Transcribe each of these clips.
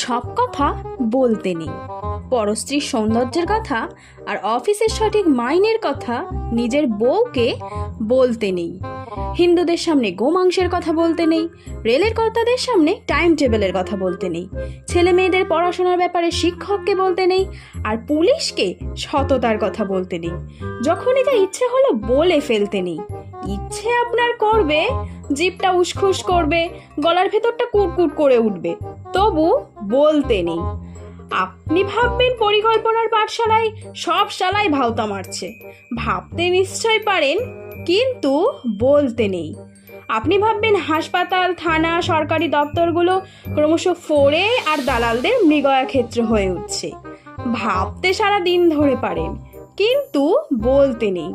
সব কথা বলতে নেই। পরস্ত্রীর সৌন্দর্যের কথা আর অফিসের সঠিক মাইনের কথা নিজের বউকে বলতে নেই। হিন্দুদের সামনে গোমাংসের কথা বলতে নেই। রেলের কর্তাদের সামনে টাইম টেবিলের কথা বলতে নেই। ছেলে মেয়েদের পড়াশোনার ব্যাপারে শিক্ষককে বলতে নেই। আর পুলিশকে সততার কথা বলতে নেই। যখনই যা ইচ্ছে হলো বলে ফেলতে নেই। ইচ্ছে আপনার করবে, জিভটা উসখুস করবে, গলার ভেতরটা কুটকুট করে উঠবে, তবু বলতে নেই। আপনি ভাববেন পরিকল্পনার পাঠশালায় সব শালাই ভাওতা মারছে। ভাবতে নিশ্চয় পারেন, কিন্তু বলতে নেই। আপনি ভাববেন হাসপাতাল, থানা, সরকারি দপ্তরগুলো ক্রমশ ফোড়ে আর দালালদের মৃগয়া ক্ষেত্র হয়ে উঠছে। ভাবতে সারা দিন ধরে পারেন, কিন্তু বলতে নেই।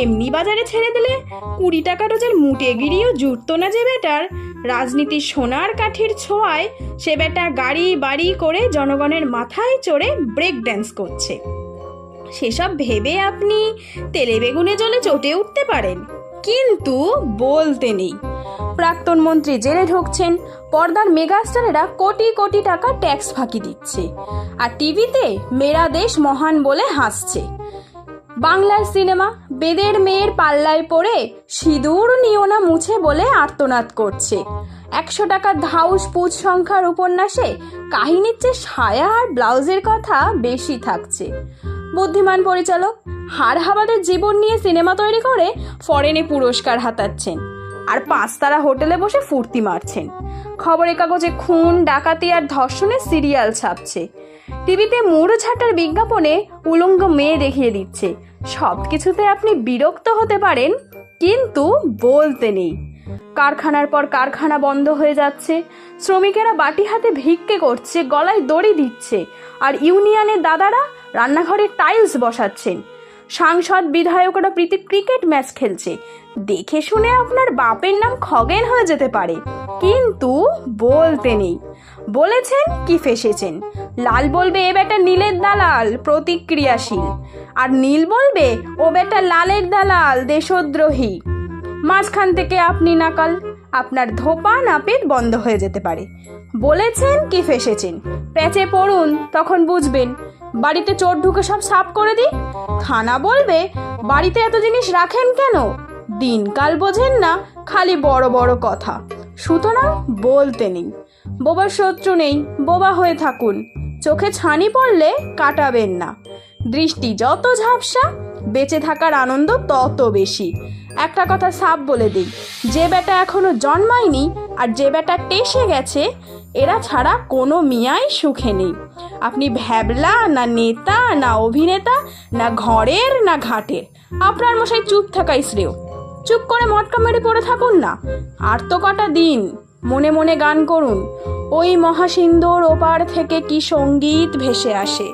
এমনি বাজারে ছেড়ে দিলে 20 টাকা রোজের মুটেগিরিও জুটতো না যে বেটার। রাজনীতির সোনার কাঠির ছোঁয়ায় সে বেটা গাড়ি বাড়ি করে জনগণের মাথায় চড়ে ব্রেক ড্যান্স করছে। সেসব ভেবে আপনি তেলে বেগুনে জলে চটে উঠতে পারেন, কিন্তু বলতে নেই। প্রাক্তন মন্ত্রী জেলে ঢুকছেন, পর্দার মেগাস্টারেরা কোটি কোটি টাকা ট্যাক্স ফাঁকি দিচ্ছে, আর টিভিতে মেরা দেশ মহান বলে হাসছে। বাংলার সিনেমা বেদের মেয়ের পাল্লায় পড়ে সিঁদুর নিও না মুছে বলে আর্তনাদ করছে। 100 টাকার ধাউস পুজ সংখ্যার উপন্যাসে কাহিনীর চেয়ে সায়া আর ব্লাউজের কথা বেশি থাকছে। বুদ্ধিমান পরিচালক হাড়হাবাদের জীবন নিয়ে সিনেমা তৈরি করে ফরেনে পুরস্কার হাতাচ্ছেন, আর 5 তারা হোটেলে বসে ফুর্তি মারছেন। খবরের কাগজে খুন, ডাকাতি আর ধর্ষণের সিরিয়াল ছাপছে। টিভিতে মুড়ো ঝাঁটার বিজ্ঞাপনে উলঙ্গ মেয়ে দেখিয়ে দিচ্ছে। সব কিছুতে আপনি বিরক্ত হতে পারেন, কিন্তু বলতে নেই। কারখানার পর কারখানা বন্ধ হয়ে যাচ্ছে। শ্রমিকেরা বাটি হাতে ভিক্ষে করছে, গলায় দড়ি দিচ্ছে, আর ইউনিয়নের দাদারা রান্নাঘরে টাইলস বসাচ্ছেন। সাংসদ বিধায়করা প্রীতি ক্রিকেট ম্যাচ খেলছে। দেখে শুনে আপনার বাপের নাম খগেন হয়ে যেতে পারে, কিন্তু বলতে নেই। বলেছেন কি ফেসেছেন। লাল বলবে এ বেটা নীলের দালাল, প্রতিক্রিয়াশীল, আর নীল বলবে ও বেটা লালের দালাল, দেশদ্রোহী। মাঝখান থেকে আপনি নাকাল, আপনার ধোপা নাপিত বন্ধ হয়ে যেতে পারে। বলেছেন কি ফেসেছেন, প্যাচে পড়ুন, তখন বুঝবেন। বাড়িতে চোর ঢুকে সব সাফ করে দিই। থানা বলবে বাড়িতে এত জিনিস রাখেন কেন, দিনকাল বোঝেন না, খালি বড় বড় কথা। সুতরাং বলতে নেই। বোবার শত্রু নেই, বোবা হয়ে থাকুন। চোখে ছানি পড়লে কাটাবেন না। দৃষ্টি যত ঝাপসা, বেঁচে থাকার আনন্দ তত বেশি। একটা কথা সাফ বলে দিই, যে বেটা এখনো জন্মায়নি আর যে বেটা টেসে গেছে, এরা ছাড়া কোনো মিয়াই সুখে নেই। আপনি ভ্যাবলা না নেতা না অভিনেতা না ঘরের না ঘাটের, আপনার মশাই চুপ থাকাই শ্রেয়। চুপ করে মটকা মেরে পড়ে থাকুন না। আর তো কটা দিন, মনে মনে গান করুন, ওই মহাসিন্ধুর ওপার থেকে কি সঙ্গীত ভেসে আসে।